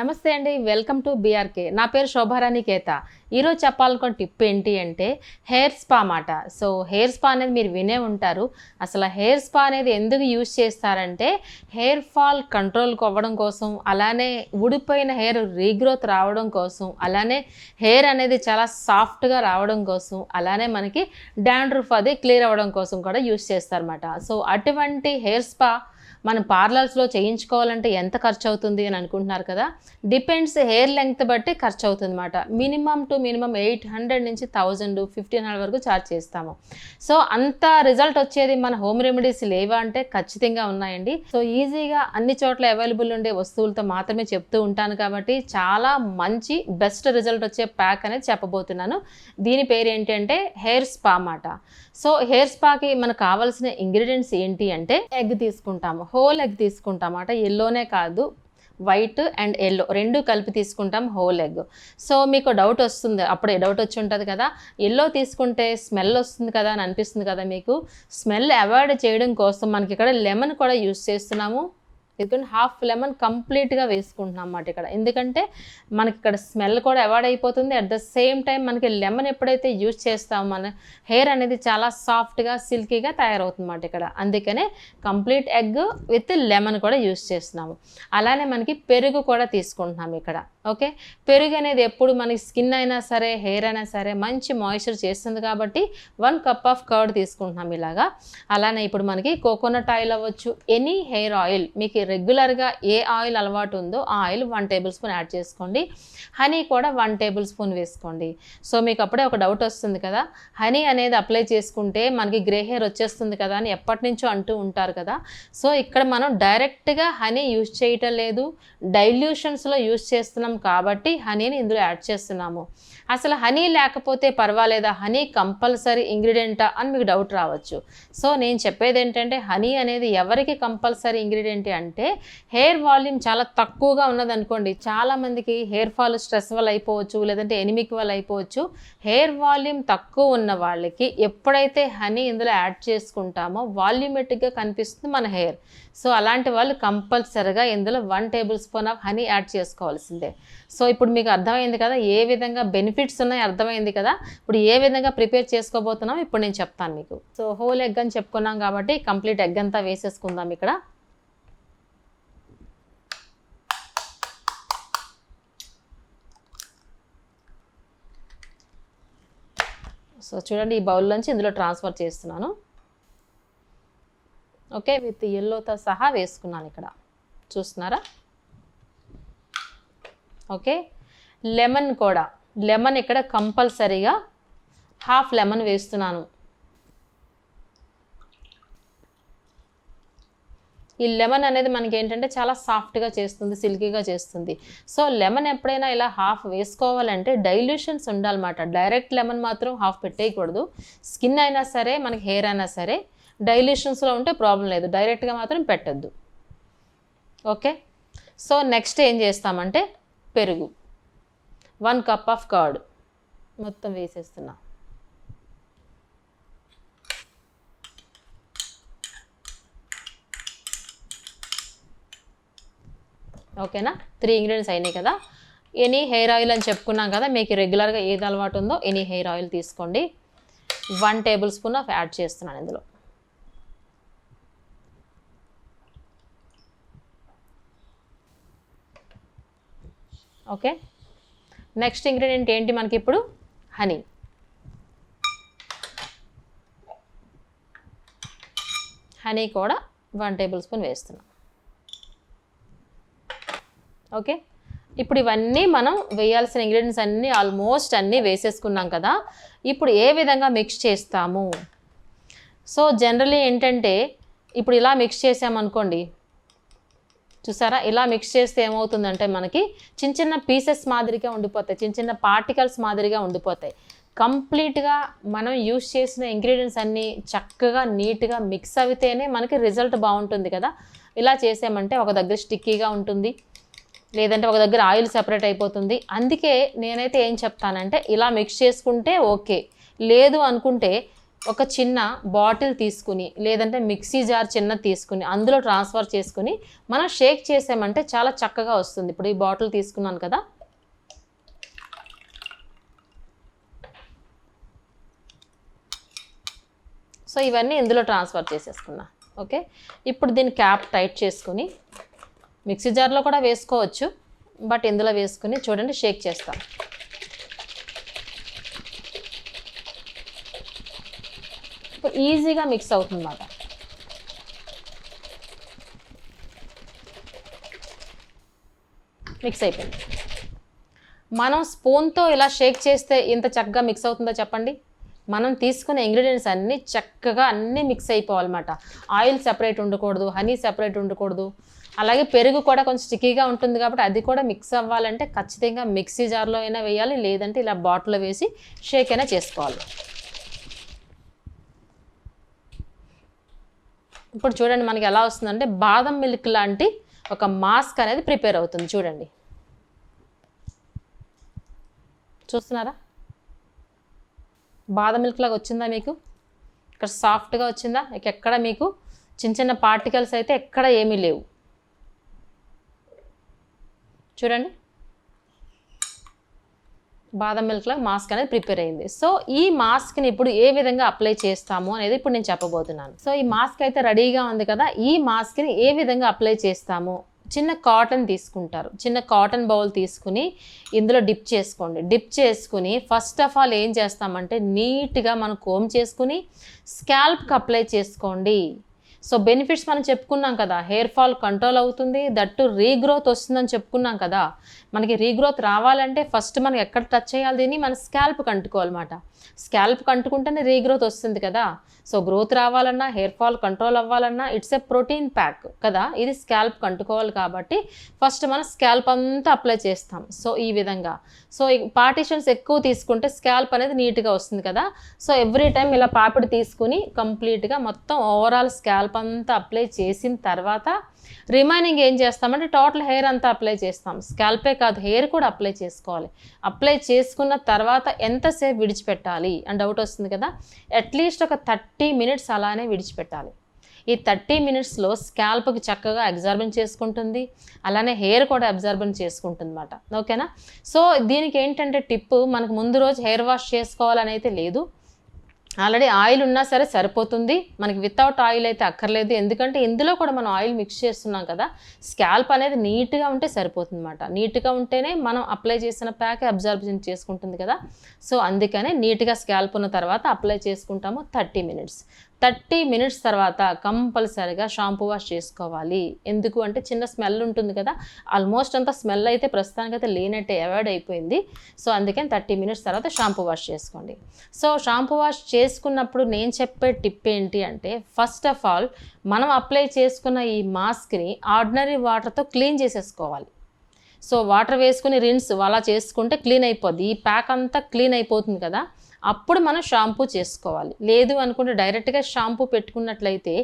నమస్తే అండి, welcome to BRK. నా పేరు శోభారాణి కేత. ఈరోజు చెప్పాలనుకున్న టిప్ ఏంటి అంటే హెయిర్ స్పా మాట. సో హెయిర్ స్పా అనేది మీరు వినే ఉంటారు. అసలు హెయిర్ స్పా అనేది ఎందుకు యూజ్ చేస్తారంటే హెయిర్ ఫాల్ కంట్రోల్ అవ్వడం కోసం, అలానే ఊడిపోయిన హెయిర్ రీగ్రోత్ రావడం కోసం, అలానే హెయిర్ అనేది చాలా సాఫ్ట్గా రావడం కోసం, అలానే మనకి డాండ్రఫ్ అది క్లియర్ అవ్వడం కోసం కూడా యూజ్ చేస్తారన్నమాట. సో అటువంటి హెయిర్ స్పా మనం పార్లర్స్లో చేయించుకోవాలంటే ఎంత ఖర్చు అవుతుంది అని అనుకుంటున్నారు కదా. డిపెండ్స్, హెయిర్ లెంగ్త్ బట్టి ఖర్చు అవుతుంది అన్నమాట. మినిమం 800 నుంచి 1000, 1500 వరకు ఛార్జ్ చేస్తాము. సో అంత రిజల్ట్ వచ్చేది మన హోమ్ రెమెడీస్ లేవా అంటే ఖచ్చితంగా ఉన్నాయండి. సో ఈజీగా అన్ని చోట్ల అవైలబుల్ ఉండే వస్తువులతో మాత్రమే చెప్తూ ఉంటాను కాబట్టి చాలా మంచి బెస్ట్ రిజల్ట్ వచ్చే ప్యాక్ అనేది చెప్పబోతున్నాను. దీని పేరు ఏంటంటే హెయిర్ స్పా మాట. సో హెయిర్ స్పాకి మనకు కావాల్సిన ఇంగ్రీడియంట్స్ ఏంటి అంటే ఎగ్ తీసుకుంటాము, హోల్ ఎగ్ తీసుకుంటాం అన్నమాట. ఎల్లోనే కాదు, వైట్ అండ్ ఎల్లో రెండు కలిపి తీసుకుంటాం హోల్ ఎగ్. సో మీకు డౌట్ వస్తుంది, అప్పుడే డౌట్ వచ్చి ఉంటుంది కదా, ఎల్లో తీసుకుంటే స్మెల్ వస్తుంది కదా అని అనిపిస్తుంది కదా మీకు. స్మెల్ అవాయిడ్ చేయడం కోసం మనకి ఇక్కడ లెమన్ కూడా యూజ్ చేస్తున్నాము. ఎందుకంటే హాఫ్ లెమన్ కంప్లీట్గా వేసుకుంటున్నాం అన్నమాట ఇక్కడ. ఎందుకంటే మనకి ఇక్కడ స్మెల్ కూడా అవాయిడ్ అయిపోతుంది. అట్ ద సేమ్ టైం మనకి లెమన్ ఎప్పుడైతే యూజ్ చేస్తామో మన హెయిర్ అనేది చాలా సాఫ్ట్గా సిల్కీగా తయారవుతుంది అన్నమాట ఇక్కడ. అందుకనే కంప్లీట్ ఎగ్ విత్ లెమన్ కూడా యూజ్ చేస్తున్నాము. అలానే మనకి పెరుగు కూడా తీసుకుంటున్నాము ఇక్కడ. ఓకే, పెరుగు అనేది ఎప్పుడు మనకి స్కిన్ అయినా సరే, హెయిర్ అయినా సరే మంచి మాయిశ్చర్ చేస్తుంది కాబట్టి 1 కప్ ఆఫ్ కర్డ్ తీసుకుంటున్నాం ఇలాగా. అలానే ఇప్పుడు మనకి కోకోనట్ ఆయిల్ అవ్వచ్చు, ఎనీ హెయిర్ ఆయిల్ మీకు రెగ్యులర్గా ఏ ఆయిల్ అలవాటు ఉందో ఆ ఆయిల్ 1 టేబుల్ స్పూన్ యాడ్ చేసుకోండి. హనీ కూడా 1 టేబుల్ స్పూన్ వేసుకోండి. సో మీకు అప్పుడే ఒక డౌట్ వస్తుంది కదా, హనీ అనేది అప్లై చేసుకుంటే మనకి గ్రే హెయిర్ వచ్చేస్తుంది కదా అని ఎప్పటి నుంచో అంటూ ఉంటారు కదా. సో ఇక్కడ మనం డైరెక్ట్గా హనీ యూజ్ చేయటం లేదు, డైల్యూషన్స్లో యూజ్ చేస్తున్నాం కాబట్టి హనీని ఇందులో యాడ్ చేస్తున్నాము. అసలు హనీ లేకపోతే పర్వాలేదా, హనీ కంపల్సరీ ఇంగ్రీడియంటా అని మీకు డౌట్ రావచ్చు. సో నేను చెప్పేది ఏంటంటే హనీ అనేది ఎవరికి కంపల్సరీ ఇంగ్రీడియంట్ అంటే హెయిర్ వాల్యూమ్ చాలా తక్కువగా ఉన్నదనుకోండి, చాలామందికి హెయిర్ ఫాల్ స్ట్రెస్ వల్ల అయిపోవచ్చు, లేదంటే ఎనిమిక్ వల్ల అయిపోవచ్చు. హెయిర్ వాల్యూమ్ తక్కువ ఉన్న వాళ్ళకి ఎప్పుడైతే హనీ ఇందులో యాడ్ చేసుకుంటామో వాల్యూమెటిక్గా కనిపిస్తుంది మన హెయిర్. సో అలాంటి వాళ్ళు కంపల్సరీగా ఇందులో 1 table spoon of honey add చేసుకోవాల్సిందే. సో ఇప్పుడు మీకు అర్థమైంది కదా ఏ విధంగా బెనిఫిట్స్ ఉన్నాయి, అర్థమైంది కదా. ఇప్పుడు ఏ విధంగా ప్రిపేర్ చేసుకోబోతున్నాం ఇప్పుడు నేను చెప్తాను మీకు. సో హోల్ ఎగ్ అని చెప్పుకున్నాం కాబట్టి కంప్లీట్ ఎగ్ అంతా వేసేసుకుందాం ఇక్కడ. సో చూడండి, ఈ బౌల్లోంచి ఇందులో ట్రాన్స్ఫర్ చేస్తున్నాను. ఓకే, విత్ ఎల్లోతో సహా వేసుకున్నాను ఇక్కడ, చూస్తున్నారా. ఓకే, లెమన్ కూడా, లెమన్ ఇక్కడ కంపల్సరీగా హాఫ్ లెమన్ వేస్తున్నాను. ఈ లెమన్ అనేది మనకి ఏంటంటే చాలా సాఫ్ట్గా చేస్తుంది, సిల్కీగా చేస్తుంది. సో లెమన్ ఎప్పుడైనా ఇలా హాఫ్ వేసుకోవాలంటే డైల్యూషన్స్ ఉండాలన్నమాట. డైరెక్ట్ లెమన్ మాత్రం హాఫ్ పెట్టేయకూడదు. స్కిన్ అయినా సరే మనకి హెయిర్ అయినా సరే డైల్యూషన్స్లో ఉంటే ప్రాబ్లం లేదు, డైరెక్ట్గా మాత్రం పెట్టద్దు. ఓకే, సో నెక్స్ట్ ఏం చేస్తామంటే పెరుగు 1 కప్ ఆఫ్ కర్డ్ మొత్తం వేసేస్తున్నా. ఓకేనా, 3 ఇంగ్రీడియంట్స్ అయినాయి కదా. ఎనీ హెయిర్ ఆయిల్ అని చెప్పుకున్నాం కదా, మీకు రెగ్యులర్గా ఏది అలవాటు ఉందో ఎనీ హెయిర్ ఆయిల్ తీసుకోండి. 1 టేబుల్ స్పూన్ ఆఫ్ యాడ్ చేస్తున్నాను ఇందులో. ఓకే, నెక్స్ట్ ఇంగ్రీడియంట్ ఏంటి మనకి ఇప్పుడు హనీ. హనీ కూడా 1 టేబుల్ స్పూన్ వేస్తున్నాం. ఓకే, ఇప్పుడు ఇవన్నీ మనం వేయాల్సిన ఇంగ్రీడియంట్స్ అన్నీ ఆల్మోస్ట్ అన్నీ వేసేసుకున్నాం కదా. ఇప్పుడు ఏ విధంగా మిక్స్ చేస్తాము. సో జనరల్లీ ఏంటంటే ఇప్పుడు ఇలా మిక్స్ చేసామనుకోండి, చూసారా, ఇలా మిక్స్ చేస్తే ఏమవుతుందంటే మనకి చిన్న చిన్న పీసెస్ మాదిరిగా ఉండిపోతాయి, చిన్న చిన్న పార్టికల్స్ మాదిరిగా ఉండిపోతాయి. కంప్లీట్గా మనం యూజ్ చేసిన ఇంగ్రీడియంట్స్ అన్నీ చక్కగా నీట్గా మిక్స్ అయితేనే మనకి రిజల్ట్ బాగుంటుంది కదా. ఇలా చేసామంటే ఒక దగ్గర స్టిక్కీగా ఉంటుంది, లేదంటే ఒక దగ్గర ఆయిల్ సెపరేట్ అయిపోతుంది. అందుకే నేనైతే ఏం చెప్తానంటే ఇలా మిక్స్ చేసుకుంటే ఓకే, లేదు అనుకుంటే ఒక చిన్న బాటిల్ తీసుకుని లేదంటే మిక్సీ జార్ చిన్నది తీసుకుని అందులో ట్రాన్స్ఫర్ చేసుకుని మనం షేక్ చేసామంటే చాలా చక్కగా వస్తుంది. ఇప్పుడు ఈ బాటిల్ తీసుకున్నాను కదా, సో ఇవన్నీ ఇందులో ట్రాన్స్ఫర్ చేసేసుకున్నా. ఓకే, ఇప్పుడు దీని క్యాప్ టైట్ చేసుకుని మిక్సీ జార్లో కూడా వేసుకోవచ్చు, బట్ ఇందులో వేసుకుని చూడండి షేక్ చేస్తాం. ఇప్పుడు ఈజీగా మిక్స్ అవుతుంది అన్నమాట. మిక్స్ అయిపోయింది. మనం స్పూన్తో ఇలా షేక్ చేస్తే ఇంత చక్కగా మిక్స్ అవుతుందో చెప్పండి. మనం తీసుకునే ఇంగ్రీడియంట్స్ అన్నీ చక్కగా అన్నీ మిక్స్ అయిపోవాలన్నమాట. ఆయిల్ సెపరేట్ ఉండకూడదు, హనీ సెపరేట్ ఉండకూడదు. అలాగే పెరుగు కూడా కొంచెం స్టిక్కీగా ఉంటుంది కాబట్టి అది కూడా మిక్స్ అవ్వాలంటే ఖచ్చితంగా మిక్సీ జార్లో అయినా వేయాలి, లేదంటే ఇలా బాటిల్లో వేసి షేక్ అయినా చేసుకోవాలి. ఇప్పుడు చూడండి మనకి ఎలా వస్తుందంటే బాదం మిల్క్ లాంటి ఒక మాస్క్ అనేది ప్రిపేర్ అవుతుంది. చూడండి, చూస్తున్నారా? బాదం మిల్క్ లాగా వచ్చిందా మీకు? ఇక్కడ సాఫ్ట్గా వచ్చిందా? ఎక్కడ మీకు చిన్న చిన్న పార్టికల్స్ అయితే ఎక్కడ ఏమీ లేవు. చూడండి, బాదం మిల్క్ లాగా మాస్క్ అనేది ప్రిపేర్ అయింది. సో ఈ మాస్క్ని ఇప్పుడు ఏ విధంగా అప్లై చేస్తాము అనేది ఇప్పుడు నేను చెప్పబోతున్నాను. సో ఈ మాస్క్ అయితే రెడీగా ఉంది కదా, ఈ మాస్క్ని ఏ విధంగా అప్లై చేస్తాము. చిన్న కాటన్ తీసుకుంటారు, చిన్న కాటన్ బౌల్ తీసుకుని ఇందులో డిప్ చేసుకోండి. డిప్ చేసుకుని ఫస్ట్ ఆఫ్ ఆల్ ఏం చేస్తామంటే నీట్గా మనం కోమ్ చేసుకుని స్కాల్ప్కి అప్లై చేసుకోండి. సో బెనిఫిట్స్ మనం చెప్పుకున్నాం కదా, హెయిర్ ఫాల్ కంట్రోల్ అవుతుంది, దట్టు రీగ్రోత్ వస్తుందని చెప్పుకున్నాం కదా. మనకి రీగ్రోత్ రావాలంటే ఫస్ట్ మనం ఎక్కడ టచ్ చేయాలి, దీన్ని మన స్కాల్ప్కి అంటుకోవాలన్నమాట. స్కాల్ప్కి అంటుకుంటేనే రీగ్రోత్ వస్తుంది కదా. సో గ్రోత్ రావాలన్నా, హెయిర్ ఫాల్ కంట్రోల్ అవ్వాలన్నా ఇట్స్ ఏ ప్రోటీన్ ప్యాక్ కదా, ఇది స్కాల్ప్కి అంటుకోవాలి కాబట్టి ఫస్ట్ మనం స్కాల్ప్ అంతా అప్లై చేస్తాం. సో ఈ విధంగా సో పార్టిషన్స్ ఎక్కువ తీసుకుంటే స్కాల్ప్ అనేది నీట్గా వస్తుంది కదా. సో ఎవ్రీ టైం ఇలా పాపిడి తీసుకుని కంప్లీట్గా మొత్తం ఓవరాల్ స్కాల్ప్ అంతా అప్లై చేసిన తర్వాత రిమైనింగ్ ఏం చేస్తామంటే టోటల్ హెయిర్ అంతా అప్లై చేస్తాం. స్కాల్పే కాదు, హెయిర్ కూడా అప్లై చేసుకోవాలి. అప్లై చేసుకున్న తర్వాత ఎంతసేపు విడిచిపెట్టాలి అని డౌట్ వస్తుంది కదా. అట్లీస్ట్ ఒక 30 మినిట్స్ అలానే విడిచిపెట్టాలి. ఈ 30 మినిట్స్లో స్కాల్ప్కి చక్కగా అబ్జర్బెన్స్ చేసుకుంటుంది, అలానే హెయిర్ కూడా అబ్జర్బెన్స్ చేసుకుంటుంది అన్నమాట. ఓకేనా. సో దీనికి ఏంటంటే టిప్పు, మనకు ముందు రోజు హెయిర్ వాష్ చేసుకోవాలని అయితే లేదు. ఆల్రెడీ ఆయిల్ ఉన్నా సరే సరిపోతుంది, మనకి వితౌట్ ఆయిల్ అయితే అక్కర్లేదు. ఎందుకంటే ఇందులో కూడా మనం ఆయిల్ మిక్స్ చేస్తున్నాం కదా. స్కాల్ప్ అనేది నీట్గా ఉంటే సరిపోతుంది అన్నమాట. నీట్గా ఉంటేనే మనం అప్లై చేసిన ప్యాక్ అబ్జర్బ్ చేసుకుంటుంది కదా. సో అందుకనే నీట్గా స్కాల్ప్ ఉన్న తర్వాత అప్లై చేసుకుంటాము 30 మినిట్స్. 30 మినిట్స్ తర్వాత కంపల్సరీగా షాంపూ వాష్ చేసుకోవాలి. ఎందుకు అంటే చిన్న స్మెల్ ఉంటుంది కదా, ఆల్మోస్ట్ అంతా స్మెల్ అయితే ప్రస్తుతానికైతే లేనట్టే, అవాయిడ్ అయిపోయింది. సో అందుకని 30 మినిట్స్ తర్వాత షాంపూ వాష్ చేసుకోండి. సో షాంపూ వాష్ చేసుకున్నప్పుడు నేను చెప్పే టిప్ ఏంటి అంటే, ఫస్ట్ ఆఫ్ ఆల్ మనం అప్లై చేసుకున్న ఈ మాస్క్ని ఆర్డినరీ వాటర్తో క్లీన్ చేసేసుకోవాలి. సో వాటర్ వేసుకుని రిన్స్ అలా చేసుకుంటే క్లీన్ అయిపోద్ది, ఈ ప్యాక్ అంతా క్లీన్ అయిపోతుంది కదా. అప్పుడు మనం షాంపూ చేసుకోవాలి. లేదు అనుకుంటే డైరెక్ట్గా షాంపూ పెట్టుకున్నట్లయితే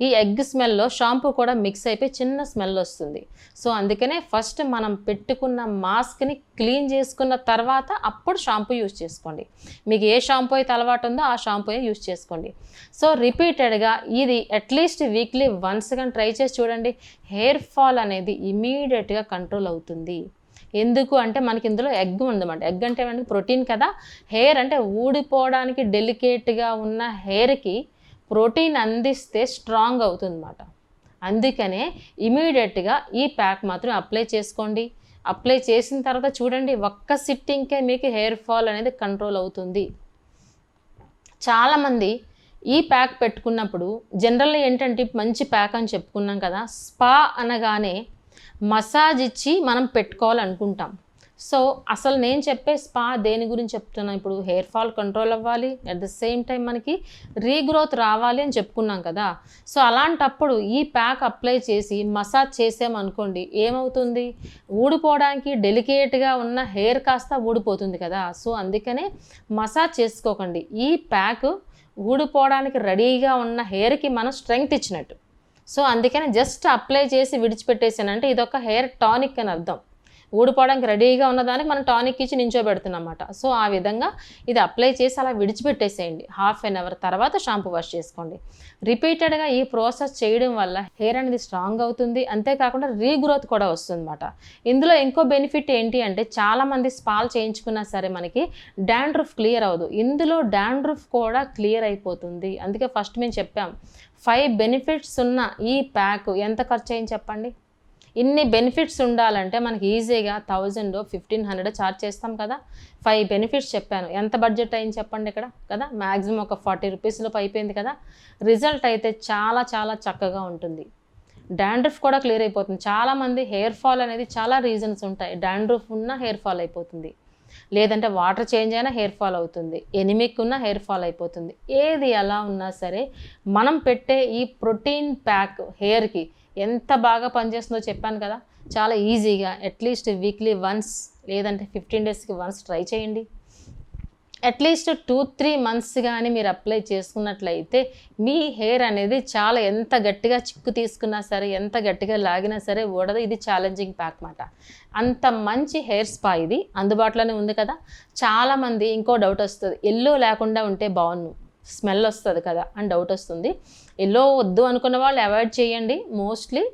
ఈ ఎగ్ స్మెల్లో షాంపూ కూడా మిక్స్ అయిపోయి చిన్న స్మెల్ వస్తుంది. సో అందుకనే ఫస్ట్ మనం పెట్టుకున్న మాస్క్ని క్లీన్ చేసుకున్న తర్వాత అప్పుడు షాంపూ యూజ్ చేసుకోండి. మీకు ఏ షాంపూ అయితే అలవాటు ఉందో ఆ షాంపూ యూజ్ చేసుకోండి. సో రిపీటెడ్గా ఇది అట్లీస్ట్ వీక్లీ వన్స్ కానీ ట్రై చేసి చూడండి. హెయిర్ ఫాల్ అనేది ఇమీడియట్గా కంట్రోల్ అవుతుంది. ఎందుకు అంటే మనకి ఇందులో ఎగ్ ఉందన్నమాట. ఎగ్ అంటే మనకి ప్రోటీన్ కదా. హెయిర్ అంటే ఊడిపోవడానికి డెలికేట్గా ఉన్న హెయిర్కి ప్రోటీన్ అందిస్తే స్ట్రాంగ్ అవుతుందన్నమాట. అందుకనే ఇమీడియట్గా ఈ ప్యాక్ మాత్రం అప్లై చేసుకోండి. అప్లై చేసిన తర్వాత చూడండి, ఒక్క సిట్టింగ్కే మీకు హెయిర్ ఫాల్ అనేది కంట్రోల్ అవుతుంది. చాలామంది ఈ ప్యాక్ పెట్టుకున్నప్పుడు జనరల్గా ఏంటంటే మంచి ప్యాక్ అని చెప్పుకున్నాం కదా, స్పా అనగానే మసాజ్ ఇచ్చి మనం పెట్టుకోవాలనుకుంటాం. సో అసలు నేను చెప్పే స్పా దేని గురించి చెప్తున్నా, ఇప్పుడు హెయిర్ ఫాల్ కంట్రోల్ అవ్వాలి, అట్ ద సేమ్ టైం మనకి రీగ్రోత్ రావాలి అని చెప్పుకున్నాం కదా. సో అలాంటప్పుడు ఈ ప్యాక్ అప్లై చేసి మసాజ్ చేసామనుకోండి, ఏమవుతుంది, ఊడిపోవడానికి డెలికేట్గా ఉన్న హెయిర్ కాస్త ఊడిపోతుంది కదా. సో అందుకనే మసాజ్ చేసుకోకండి. ఈ ప్యాక్ ఊడిపోవడానికి రెడీగా ఉన్న హెయిర్కి మనం స్ట్రెంగ్త్ ఇచ్చినట్టు. సో అందుకని జస్ట్ అప్లై చేసి విడిచిపెట్టేసానంటే ఇదొక హెయిర్ టానిక్ అని అర్థం. ఊడిపోవడానికి రెడీగా ఉన్నదానికి మనం టానిక్ ఇచ్చి నించోబెడుతున్నాం అన్నమాట. సో ఆ విధంగా ఇది అప్లై చేసి అలా విడిచిపెట్టేసేయండి. హాఫ్ అన్ అవర్ తర్వాత షాంపూ వాష్ చేసుకోండి. రిపీటెడ్గా ఈ ప్రాసెస్ చేయడం వల్ల హెయిర్ అనేది స్ట్రాంగ్ అవుతుంది, అంతేకాకుండా రీగ్రోత్ కూడా వస్తుందన్నమాట. ఇందులో ఇంకో బెనిఫిట్ ఏంటి అంటే చాలామంది స్పాలు చేయించుకున్నా సరే మనకి డాండ్రఫ్ క్లియర్ అవ్వదు. ఇందులో డాండ్రఫ్ కూడా క్లియర్ అయిపోతుంది. అందుకే ఫస్ట్ మేము చెప్పాం 5 బెనిఫిట్స్ ఉన్న ఈ ప్యాక్ ఎంత ఖర్చు అయింది చెప్పండి. ఇన్ని బెనిఫిట్స్ ఉండాలంటే మనకి ఈజీగా 1000 1500 ఛార్జ్ చేస్తాం కదా. 5 బెనిఫిట్స్ చెప్పాను, ఎంత బడ్జెట్ అయింది చెప్పండి ఇక్కడ కదా. మ్యాక్సిమం ఒక 40 రూపీస్లోపు అయిపోయింది కదా. రిజల్ట్ అయితే చాలా చాలా చక్కగా ఉంటుంది. డాండ్రఫ్ కూడా క్లియర్ అయిపోతుంది. చాలామంది హెయిర్ ఫాల్ అనేది చాలా రీజన్స్ ఉంటాయి. డాండ్రఫ్ ఉన్న హెయిర్ ఫాల్ అయిపోతుంది, లేదంటే వాటర్ చేంజ్ అయినా హెయిర్ ఫాల్ అవుతుంది, ఎనిమిక్ ఉన్న హెయిర్ ఫాల్ అయిపోతుంది. ఏది ఎలా ఉన్నా సరే మనం పెట్టే ఈ ప్రోటీన్ ప్యాక్ హెయిర్కి ఎంత బాగా పనిచేస్తుందో చెప్పాను కదా. చాలా ఈజీగా అట్లీస్ట్ వీక్లీ వన్స్ లేదంటే 15 డేస్కి వన్స్ ట్రై చేయండి. అట్లీస్ట్ 2-3 మంత్స్ కానీ మీరు అప్లై చేసుకున్నట్లయితే మీ హెయిర్ అనేది చాలా ఎంత గట్టిగా చిక్కు తీసుకున్నా సరే, ఎంత గట్టిగా లాగినా సరే ఊడదు. ఇది ఛాలెంజింగ్ ప్యాక్ మాట. అంత మంచి హెయిర్ స్పా ఇది అందుబాటులోనే ఉంది కదా. చాలామంది ఇంకో డౌట్ వస్తుంది, ఎల్లో లేకుండా ఉంటే బాగుండు, స్మెల్ వస్తుంది కదా అని డౌట్ వస్తుంది. ఎల్లో వద్దు అనుకున్న వాళ్ళు అవాయిడ్ చేయండి. మోస్ట్లీ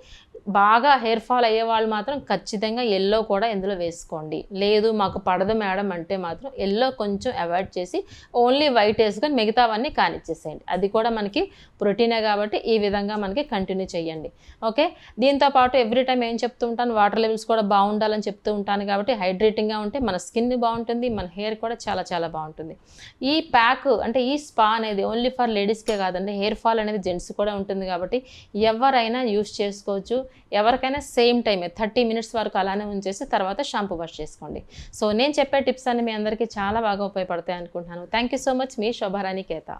బాగా హెయిర్ ఫాల్ అయ్యే వాళ్ళు మాత్రం ఖచ్చితంగా ఎల్లో కూడా ఇందులో వేసుకోండి. లేదు మాకు పడదు మేడం అంటే మాత్రం ఎల్లో కొంచెం అవాయిడ్ చేసి ఓన్లీ వైట్ వేసుకొని మిగతావన్నీ కానిచ్చేసేయండి. అది కూడా మనకి ప్రోటీనే కాబట్టి ఈ విధంగా మనకి కంటిన్యూ చేయండి. ఓకే, దీంతోపాటు ఎవ్రీ టైం ఏం చెప్తూ ఉంటాను, వాటర్ లెవెల్స్ కూడా బాగుండాలని చెప్తూ ఉంటాను కాబట్టి హైడ్రేటింగ్గా ఉంటే మన స్కిన్ బాగుంటుంది, మన హెయిర్ కూడా చాలా చాలా బాగుంటుంది. ఈ ప్యాక్ అంటే ఈ స్పా అనేది ఓన్లీ ఫర్ లేడీస్కే కాదండి, హెయిర్ ఫాల్ అనేది జెంట్స్ కూడా ఉంటుంది కాబట్టి ఎవరైనా యూస్ చేసుకోవచ్చు. ఎవరికైనా సేమ్ టైమే 30 మినిట్స్ వరకు అలానే ఉంచేసి తర్వాత షాంపూ వాష్ చేసుకోండి. సో నేను చెప్పే టిప్స్ అన్ని మీ అందరికీ చాలా బాగా ఉపయోగపడతాయి అనుకుంటున్నాను. Thank you so much. మీ శోభారాణి కేత.